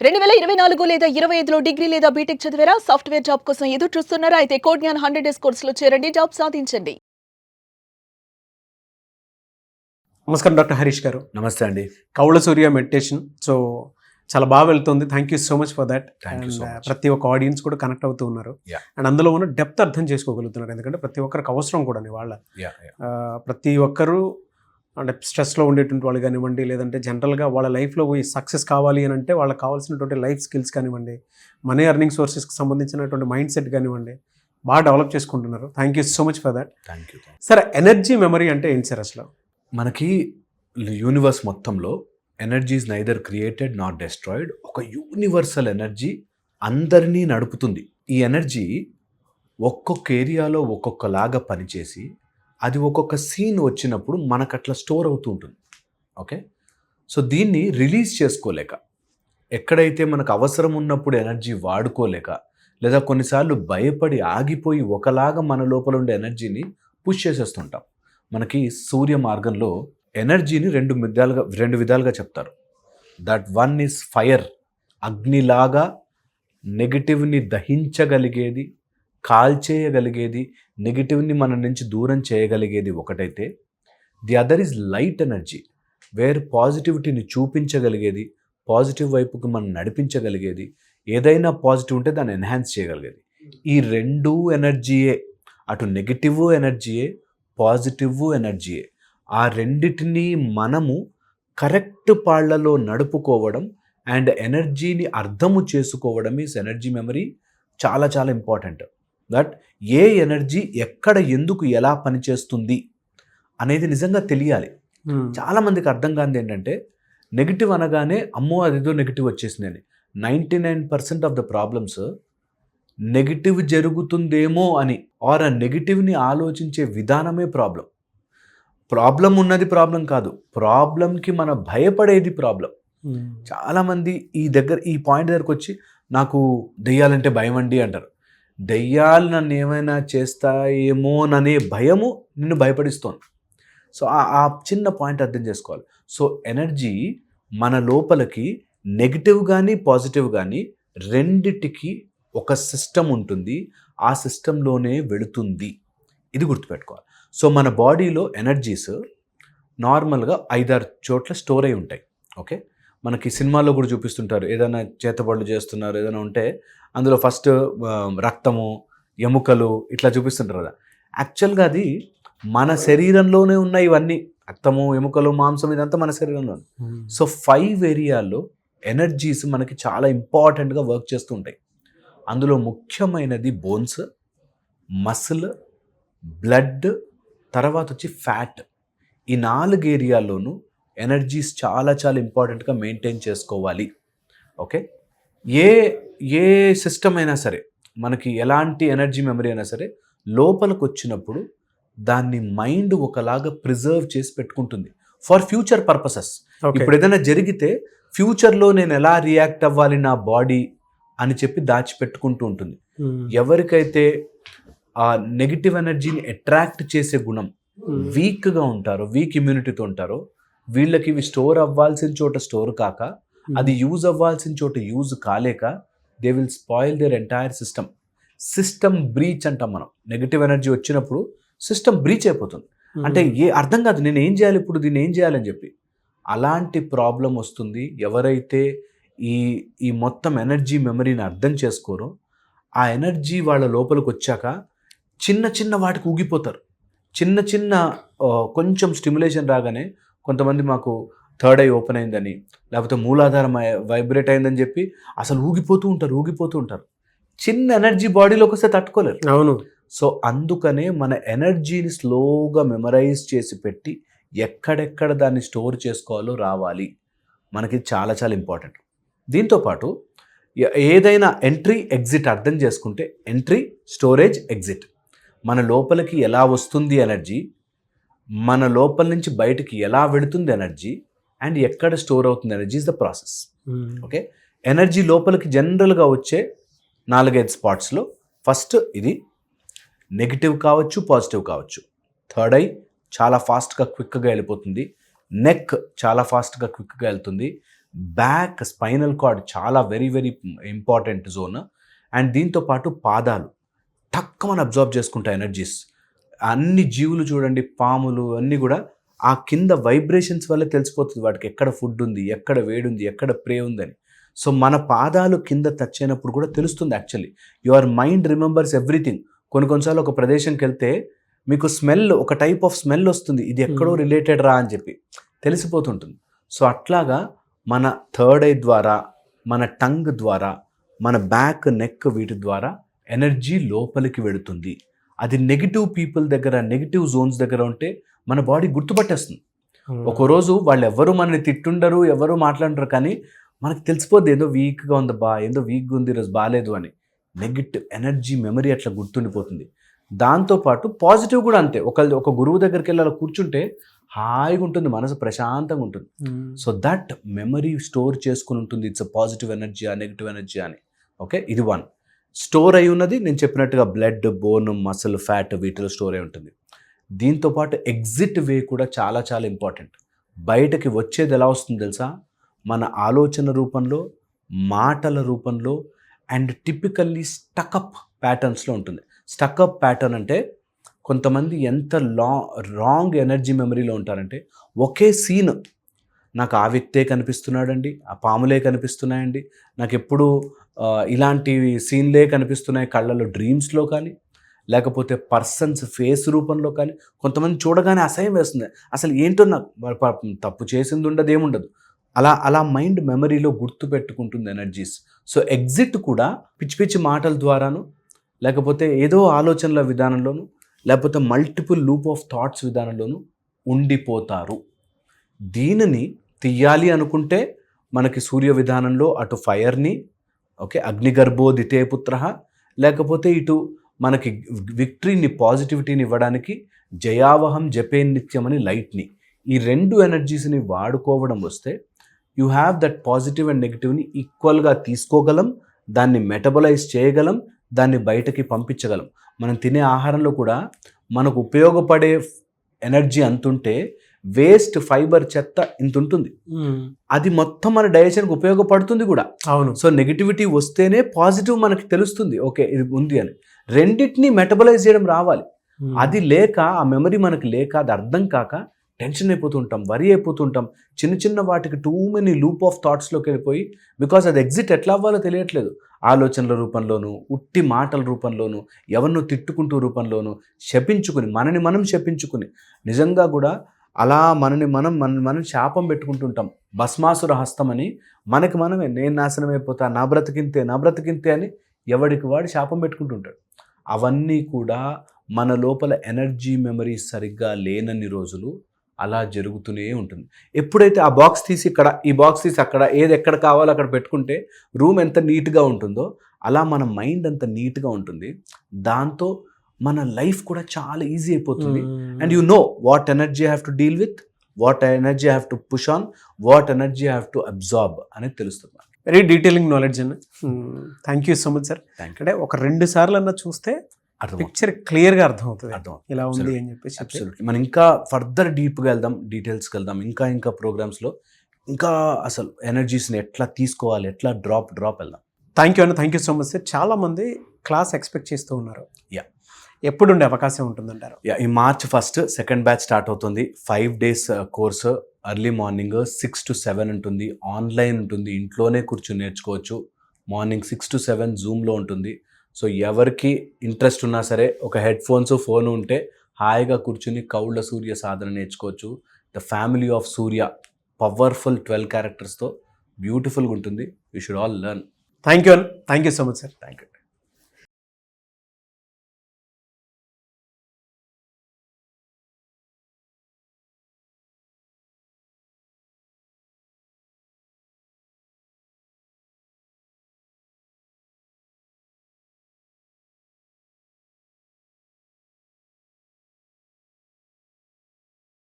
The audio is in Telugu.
2024 లేదా 25లో డిగ్రీ లేదా బీటెక్ చదివారా? సాఫ్ట్‌వేర్ జాబ్ కోసం ఎదురు చూస్తున్నారా? అయితే కోడ్ జ్ఞాన్ 100 డేస్ కోర్సులో చేరండి. జాబ్ సాధించండి. నమస్కారం డాక్టర్ హరీష్ గారు. నమస్తే అండి. కౌళ సూర్య మెడిటేషన్ చాలా బాగా వెళ్తుంది. Thank you so much for that. Thank you so much. ప్రతి ఒక్క ఆడియన్స్ కూడా కనెక్ట్ అవుతూ ఉన్నారు. Yeah. అండ్ అందులో ఉన్న డెప్త్ అర్థం చేసుకోగలుగుతున్నారు. ఎందుకంటే ప్రతి ఒక్కరికి అవసరం కూడా వాళ్ళ ప్రతి ఒక్కరు అంటే స్ట్రెస్లో ఉండేటువంటి వాళ్ళు కానివ్వండి, లేదంటే జనరల్గా వాళ్ళ లైఫ్లో పోయి సక్సెస్ కావాలి అని అంటే వాళ్ళకి కావాల్సినటువంటి లైఫ్ స్కిల్స్ కానివ్వండి, మనీ ఎర్నింగ్ సోర్సెస్కి సంబంధించినటువంటి మైండ్ సెట్ కానివ్వండి, బాగా డెవలప్ చేసుకుంటున్నారు. Thank you so much for that. Thank you. Sir, energy memory అంటే ఏంటి సార్ అసలు? మనకి యూనివర్స్ మొత్తంలో energy is neither created not destroyed. ఒక యూనివర్సల్ ఎనర్జీ అందరినీ నడుపుతుంది. ఈ ఎనర్జీ ఒక్కొక్క ఏరియాలో ఒక్కొక్కలాగా పనిచేసి అది ఒక్కొక్క సీన్ వచ్చినప్పుడు మనకు అట్లా స్టోర్ అవుతూ ఉంటుంది. ఓకే, సో దీన్ని రిలీజ్ చేసుకోలేక, ఎక్కడైతే మనకు అవసరం ఉన్నప్పుడు ఎనర్జీ వాడుకోలేక, లేదా కొన్నిసార్లు భయపడి ఆగిపోయి ఒకలాగా మన లోపల ఉండే ఎనర్జీని పుష్ చేసేస్తుంటాం. మనకి సూర్య మార్గంలో ఎనర్జీని రెండు విధాలుగా చెప్తారు. దట్ వన్ ఈజ్ ఫైర్, అగ్నిలాగా నెగిటివ్ని దహించగలిగేది, కాల్చేయగలిగేది, నెగిటివ్ని మన నుంచి దూరం చేయగలిగేది ఒకటైతే, the other is light energy, where పాజిటివిటీని చూపించగలిగేది, పాజిటివ్ వైపుకి మనం నడిపించగలిగేది, ఏదైనా పాజిటివ్ ఉంటే దాన్ని ఎన్హాన్స్ చేయగలిగేది. ఈ రెండు ఎనర్జీయే, అటు నెగిటివ్ ఎనర్జీయే, పాజిటివ్ ఎనర్జీయే. ఆ రెండిటిని మనము కరెక్ట్ పాళ్లలో నడుపుకోవడం అండ్ ఎనర్జీని అర్థము చేసుకోవడం ఈజ్ ఎనర్జీ మెమరీ. చాలా చాలా ఇంపార్టెంట్. దట్ ఏ ఎనర్జీ ఎక్కడ ఎందుకు ఎలా పనిచేస్తుంది అనేది నిజంగా తెలియాలి. చాలామందికి అర్థం కానిది ఏంటంటే, నెగిటివ్ అనగానే అమ్మో అదేదో నెగిటివ్ వచ్చేసిందని. 99% ఆఫ్ ద ప్రాబ్లమ్స్ నెగిటివ్ జరుగుతుందేమో అని, ఆర్ ఆ నెగిటివ్ని ఆలోచించే విధానమే ప్రాబ్లం ఉన్నది ప్రాబ్లం కాదు, ప్రాబ్లంకి మనం భయపడేది ప్రాబ్లం. చాలామంది ఈ పాయింట్ దగ్గరకు వచ్చి నాకు దెయ్యాలంటే భయం అండి అంటారు. దెయ్యాలు నన్ను ఏమైనా చేస్తాయేమోననే భయము నిన్ను భయపడిస్తోంది. సో ఆ చిన్న పాయింట్ అర్థం చేసుకోవాలి. సో ఎనర్జీ మన లోపలికి నెగిటివ్ కానీ పాజిటివ్ కానీ రెండిటికి ఒక సిస్టమ్ ఉంటుంది. ఆ సిస్టంలోనే వెళుతుంది. ఇది గుర్తుపెట్టుకోవాలి. సో మన బాడీలో ఎనర్జీస్ నార్మల్గా 5-6 చోట్ల స్టోర్ అయి ఉంటాయి. ఓకే, మనకి సినిమాల్లో కూడా చూపిస్తుంటారు. ఏదైనా చేతబడులు చేస్తున్నారు ఏదైనా ఉంటే అందులో ఫస్ట్ రక్తము, ఎముకలు ఇట్లా చూపిస్తుంటారు కదా. యాక్చువల్గా అది మన శరీరంలోనే ఉన్నాయి ఇవన్నీ. రక్తము, ఎముకలు, మాంసం, ఇదంతా మన శరీరంలో. సో 5 ఏరియాల్లో ఎనర్జీస్ మనకి చాలా ఇంపార్టెంట్గా వర్క్ చేస్తూ ఉంటాయి. అందులో ముఖ్యమైనది బోన్స్, మసిల్, బ్లడ్, తర్వాత వచ్చి ఫ్యాట్. ఈ 4 ఏరియాల్లోనూ ఎనర్జీస్ చాలా చాలా ఇంపార్టెంట్గా మెయింటైన్ చేసుకోవాలి. ఓకే, ఏ సిస్టమ్ అయినా సరే, మనకి ఎలాంటి ఎనర్జీ మెమరీ అయినా సరే, లోపలికి వచ్చినప్పుడు దాన్ని మైండ్ ఒకలాగా ప్రిజర్వ్ చేసి పెట్టుకుంటుంది ఫర్ ఫ్యూచర్ పర్పసెస్. ఇప్పుడు ఏదైనా జరిగితే ఫ్యూచర్లో నేను ఎలా రియాక్ట్ అవ్వాలి నా బాడీ అని చెప్పి దాచిపెట్టుకుంటూ ఉంటుంది. ఎవరికైతే ఆ నెగిటివ్ ఎనర్జీని అట్రాక్ట్ చేసే గుణం, వీక్గా ఉంటారో, వీక్ ఇమ్యూనిటీతో ఉంటారో, వీళ్ళకి ఇవి స్టోర్ అవ్వాల్సిన చోట స్టోర్ కాక, అది యూజ్ అవ్వాల్సిన చోట యూజ్ కాలేక, they will spoil their entire system breach అంటాం మనం. నెగిటివ్ ఎనర్జీ వచ్చినప్పుడు సిస్టమ్ బ్రీచ్ అయిపోతుంది. అంటే అర్థం కాదు నేను ఏం చేయాలి, ఇప్పుడు దీన్ని ఏం చేయాలని చెప్పి. అలాంటి ప్రాబ్లం వస్తుంది ఎవరైతే ఈ మొత్తం ఎనర్జీ మెమరీని అర్థం చేసుకోరో. ఆ ఎనర్జీ వాళ్ళ లోపలికి వచ్చాక చిన్న చిన్న వాటికి ఊగిపోతారు. చిన్న కొంచెం స్టిమ్యులేషన్ రాగానే, కొంతమంది మాకు థర్డ్ ఐ ఓపెన్ అయిందని, లేకపోతే మూలాధారం వైబ్రేట్ అయిందని చెప్పి అసలు ఊగిపోతూ ఉంటారు. చిన్న ఎనర్జీ బాడీలోకి వస్తే తట్టుకోలేరు. అవును. సో అందుకనే మన ఎనర్జీని స్లోగా మెమరైజ్ చేసి పెట్టి ఎక్కడెక్కడ దాన్ని స్టోర్ చేసుకోవాలో రావాలి. మనకి చాలా చాలా ఇంపార్టెంట్. దీంతోపాటు ఏదైనా ఎంట్రీ ఎగ్జిట్ అర్థం చేసుకుంటే, ఎంట్రీ, స్టోరేజ్, ఎగ్జిట్, మన లోపలికి ఎలా వస్తుంది ఎనర్జీ, మన లోపల నుంచి బయటికి ఎలా వెళుతుంది ఎనర్జీ, అండ్ ఎక్కడ స్టోర్ అవుతుంది energy is the process. Okay, energy లోపలికి జనరల్గా వచ్చే 4-5 స్పాట్స్లో ఫస్ట్ ఇది నెగిటివ్ కావచ్చు, పాజిటివ్ కావచ్చు. థర్డ్ ఐ చాలా ఫాస్ట్గా క్విక్గా వెళ్ళిపోతుంది. నెక్ చాలా ఫాస్ట్గా క్విక్గా వెళ్తుంది. బ్యాక్ స్పైనల్ కార్డ్ చాలా very very important zone. And దీంతో పాటు పాదాలు తక్కువ అబ్జార్బ్ చేసుకుంటాయి ఎనర్జీస్. అన్ని జీవులు చూడండి, పాములు అన్నీ కూడా ఆ కింద వైబ్రేషన్స్ వల్ల తెలిసిపోతుంది వాటికి ఎక్కడ ఫుడ్ ఉంది, ఎక్కడ వేడి ఉంది, ఎక్కడ ప్రే ఉందని. సో మన పాదాలు కింద టచ్ అయినప్పుడు కూడా తెలుస్తుంది. Actually your mind remembers everything. కొన్నిసార్లు ఒక ప్రదేశంకి వెళ్తే మీకు స్మెల్, ఒక టైప్ ఆఫ్ స్మెల్ వస్తుంది, ఇది ఎక్కడో రిలేటెడ్ రా అని చెప్పి తెలిసిపోతుంటుంది. సో అట్లాగా మన థర్డ్ ఐ ద్వారా, మన టంగ్ ద్వారా, మన బ్యాక్, నెక్ వీటి ద్వారా ఎనర్జీ లోపలికి వెళుతుంది. అది నెగిటివ్ పీపుల్ దగ్గర, నెగిటివ్ జోన్స్ దగ్గర ఉంటే మన బాడీ గుర్తుపట్టేస్తుంది. ఒకరోజు వాళ్ళు ఎవరు మనల్ని తిట్టుండరు, ఎవరు మాట్లాడరు, కానీ మనకు తెలిసిపోద్ది ఏదో వీక్గా ఉంది, ఏదో వీక్గా ఉంది, ఈరోజు బాగాలేదు అని. నెగిటివ్ ఎనర్జీ మెమరీ అట్లా గుర్తుండిపోతుంది. దాంతోపాటు పాజిటివ్ కూడా అంతే. ఒక గురువు దగ్గరికి వెళ్ళి అలా కూర్చుంటే హాయిగా ఉంటుంది, మనసు ప్రశాంతంగా ఉంటుంది. సో దట్ మెమరీ స్టోర్ చేసుకుని ఉంటుంది. ఇట్స్ అ పాజిటివ్ ఎనర్జీ, ఆ నెగిటివ్ ఎనర్జీ అని. ఓకే, ఇది వన్. స్టోర్ అయి ఉన్నది నేను చెప్పినట్టుగా బ్లడ్, బోన్, మసిల్, ఫ్యాట్ వీటిలో స్టోర్ అయి ఉంటుంది. దీంతోపాటు ఎగ్జిట్ వే కూడా చాలా చాలా ఇంపార్టెంట్. బయటకి వచ్చేది ఎలా వస్తుంది తెలుసా? మన ఆలోచన రూపంలో, మాటల రూపంలో, అండ్ టిపికల్లీ స్టకప్ ప్యాటర్న్స్లో ఉంటుంది. స్టకప్ ప్యాటర్న్ అంటే కొంతమంది ఎంత రాంగ్ ఎనర్జీ మెమరీలో ఉంటారంటే, ఒకే సీన్, నాకు ఆ వ్యక్తే కనిపిస్తున్నాడండి, ఆ పాములే కనిపిస్తున్నాయండి, నాకు ఎప్పుడు ఇలాంటి సీన్లే కనిపిస్తున్నాయి కళ్ళలో, డ్రీమ్స్లో కానీ, లేకపోతే పర్సన్స్ ఫేస్ రూపంలో కానీ. కొంతమంది చూడగానే అసహ్యం వేస్తుంది, అసలు ఏంటో నాకు తప్పు చేసింది ఉండదు, ఏముండదు. అలా మైండ్ మెమరీలో గుర్తు పెట్టుకుంటుంది ఎనర్జీస్. సో ఎగ్జిట్ కూడా పిచ్చి పిచ్చి మాటల ద్వారాను, లేకపోతే ఏదో ఆలోచనల విధానంలోను, లేకపోతే మల్టిపుల్ లూప్ ఆఫ్ థాట్స్ విధానంలోనూ ఉండిపోతారు. దీనిని తీయాలి అనుకుంటే మనకి సూర్య విధానంలో అటు ఫైర్ని, ఓకే, అగ్నిగర్భోదితే పుత్ర, లేకపోతే ఇటు మనకి విక్టరీని, పాజిటివిటీని ఇవ్వడానికి జయావహం జపే నిత్యం అని లైట్ని, ఈ రెండు ఎనర్జీస్ని వాడుకోవడం వస్తే you have that positive and నెగిటివ్ని ఈక్వల్గా తీసుకోగలం, దాన్ని మెటబలైజ్ చేయగలం, దాన్ని బయటకి పంపించగలం. మనం తినే ఆహారంలో కూడా మనకు ఉపయోగపడే ఎనర్జీ అంతుంటే వేస్ట్ ఫైబర్ చెత్త ఇంత ఉంటుంది. అది మొత్తం మన డైజెషన్కి ఉపయోగపడుతుంది కూడా. అవును. సో నెగిటివిటీ వస్తేనే పాజిటివ్ మనకి తెలుస్తుంది, ఓకే ఇది ఉంది అని. రెండింటినీ మెటబలైజ్ చేయడం రావాలి. అది లేక, ఆ మెమరీ మనకి లేక, అది అర్థం కాక టెన్షన్ అయిపోతుంటాం, వరి అయిపోతుంటాం, చిన్న చిన్న వాటికి టూ మెనీ లూప్ ఆఫ్ థాట్స్లోకి వెళ్ళిపోయి, బికాజ్ అది ఎగ్జిట్ ఎట్లా అవ్వాలో తెలియట్లేదు. ఆలోచనల రూపంలోనూ, ఉట్టి మాటల రూపంలోనూ, ఎవరినో తిట్టుకుంటూ రూపంలోనూ, శపించుకుని, మనని మనం శపించుకుని, నిజంగా కూడా అలా మనం శాపం పెట్టుకుంటుంటాం. భస్మాసుర హస్తం అని మనకి మనమే, నేను నాశనం అయిపోతా, నా బ్రతికింతే అని ఎవడికి వాడు శాపం పెట్టుకుంటుంటాడు. అవన్నీ కూడా మన లోపల ఎనర్జీ మెమరీ సరిగ్గా లేనన్ని రోజులు అలా జరుగుతూనే ఉంటుంది. ఎప్పుడైతే ఆ బాక్స్ తీసి ఇక్కడ, ఈ బాక్స్ తీసి అక్కడ, ఏది ఎక్కడ కావాలో అక్కడ పెట్టుకుంటే రూమ్ ఎంత నీట్గా ఉంటుందో అలా మన మైండ్ అంత నీట్గా ఉంటుంది. దాంతో మన లైఫ్ కూడా చాలా ఈజీ అయిపోతుంది. And you know what energy I have to deal with, what energy I have to push on, what energy I have to absorb అనేది తెలుస్తుంది. వెరీ డీటెయిలింగ్ నాలెడ్జ్ అన్న. Thank you so much sir. అంటే ఒక 2 సార్లు అన్న చూస్తే పిక్చర్ క్లియర్గా అర్థమవుతుంది ఇలా ఉంది అని చెప్పేసి. అబ్సల్యూట్లీ. మనం ఇంకా ఫర్దర్ డీప్గా వెళ్దాం, డీటెయిల్స్కి వెళ్దాం, ఇంకా ప్రోగ్రామ్స్లో ఇంకా అసలు ఎనర్జీస్ని ఎట్లా తీసుకోవాలి, ఎట్లా డ్రాప్ వెళ్దాం. థ్యాంక్ యూ అన్న, thank you so much sir. చాలామంది క్లాస్ ఎక్స్పెక్ట్ చేస్తూ ఉన్నారు. ఎప్పుడు ఉండే అవకాశం ఉంటుందంటారు? ఈ March 1 సెకండ్ బ్యాచ్ స్టార్ట్ అవుతుంది. 5 days course. Early morning 6 to 7 ఉంటుంది. ఆన్లైన్ ఉంటుంది, ఇంట్లోనే కూర్చొని నేర్చుకోవచ్చు. మార్నింగ్ 6 to 7 జూమ్లో ఉంటుంది. సో ఎవరికి ఇంట్రెస్ట్ ఉన్నా సరే ఒక హెడ్ ఫోన్స్, ఫోన్ ఉంటే హాయిగా కూర్చుని కౌళ్ళ సూర్య సాధన నేర్చుకోవచ్చు. The family of Surya, powerful 12 charactersతో బ్యూటిఫుల్గా ఉంటుంది. You should all learn. Thank you so much sir. Thank you.